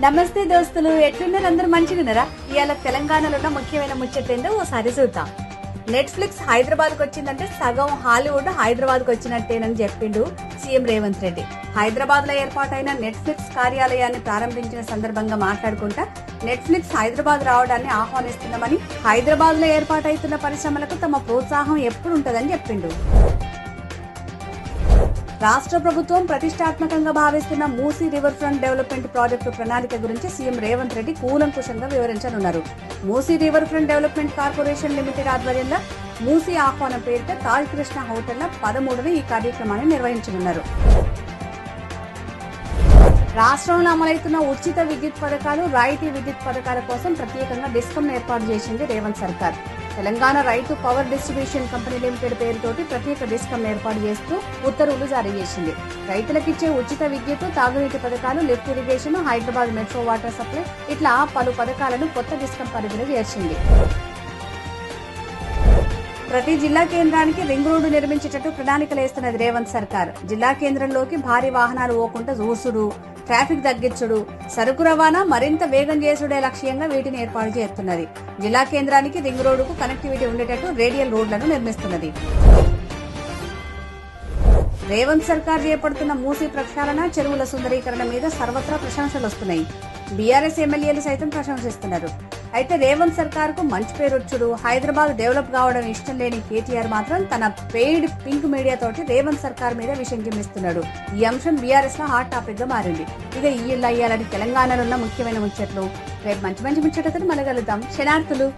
నమస్తే దోస్తులు, ఎట్లున్నారు? అందరూ మంచిగున్నారా? ఇవాళ తెలంగాణలో ఉన్న ముఖ్యమైన ముచ్చటేందో ఓసారి చూద్దాం. నెట్ఫ్లిక్స్ హైదరాబాద్ కు వచ్చిందంటే సగం హాలీవుడ్ హైదరాబాద్ కు వచ్చినట్టేనని చెప్పిండు సీఎం రేవంత్ రెడ్డి. హైదరాబాద్ లో ఏర్పాటైన నెట్ఫ్లిక్స్ కార్యాలయాన్ని ప్రారంభించిన సందర్భంగా మాట్లాడుకుంటా నెట్ఫ్లిక్స్ హైదరాబాద్ రావడాన్ని ఆహ్వానిస్తున్నామని, హైదరాబాద్ లో ఏర్పాటైతున్న పరిశ్రమలకు తమ ప్రోత్సాహం ఎప్పుడుంటదని చెప్పిండు. రాష్ట్ర ప్రభుత్వం ప్రతిష్టాత్మకంగా భావిస్తున్న Musi river front development project ప్రణాళిక గురించి సీఎం రేవంత్ రెడ్డి కూలంకుషంగా వివరించనున్నారు. Musi river front development corporation limited ఆధ్వర్యంలో మూసీ ఆహ్వానం పేరిట తాజ్ కృష్ణ హోటల్ 13న ఈ కార్యక్రమాన్ని నిర్వహించనున్నారు. రాష్ట్రంలో అమలవుతున్న ఉచిత విద్యుత్ పథకాలు, రాయితీ విద్యుత్ పథకాల కోసం ప్రత్యేకంగా డిస్కం ఏర్పాటు చేసింది రేవంత్ సర్కార్. తెలంగాణ రైతు పవర్ డిస్ట్రిబ్యూషన్ కంపెనీ లిమిటెడ్ పేరుతోటి ప్రత్యేక డిస్కం ఏర్పాటు చేస్తూ ఉత్తర్వులు జారీ చేసింది. రైతులకిచ్చే ఉచిత విద్యుత్, తాగునీటి పథకాలు, lift irrigation, Hyderabad metro water supply ఇట్లా పలు పథకాలను కొత్త డిస్కం పరిధిలో చేర్చింది. ప్రతి జిల్లా కేంద్రానికి రింగ్ రోడ్డు నిర్మించేటట్టు ప్రణాళికలేస్తున్నది రేవంత్ సర్కార్. జిల్లా కేంద్రంలోకి భారీ వాహనాలు పోకుండా చూసుడు, ట్రాఫిక్ తగ్గించుడు, సరుకు రవాణా మరింత వేగం చేసుడే లక్ష్యంగా వీటిని ఏర్పాటు చేస్తున్నది. జిల్లా కేంద్రానికి రింగ్ రోడ్డుకు కనెక్టివిటీ ఉండేటట్టు రేడియల్ రోడ్లను నిర్మిస్తున్నది. రేవంత్ సర్కార్ చేపడుతున్న మూసీ ప్రక్షాళన, చెరువుల సుందరీకరణ మీద సర్వత్రా ప్రశంసలు వస్తున్నాయి. బీఆర్ఎస్ ఎమ్మెల్యేలు సైతం ప్రశంసిస్తున్నారు. అయితే రేవంత్ సర్కార్ కు మంచి పేరొచ్చుడు, హైదరాబాద్ డెవలప్ కావడం ఇష్టం లేని కేటీఆర్ మాత్రం తన పెయిడ్ పింక్ మీడియా తోటి రేవంత్ సర్కార్ మీద విషయం కిమ్మిస్తున్నాడు. ఈ అంశం బీఆర్ఎస్ లో హాట్ టాపిక్ గా మారింది. ఇక ఇయ్యాలని తెలంగాణలో ఉన్న ముఖ్యమైన ముచ్చట్లు రేపు మంచి ముచ్చటతో మళ్ళీ కలుద్దాం. శనార్థులు.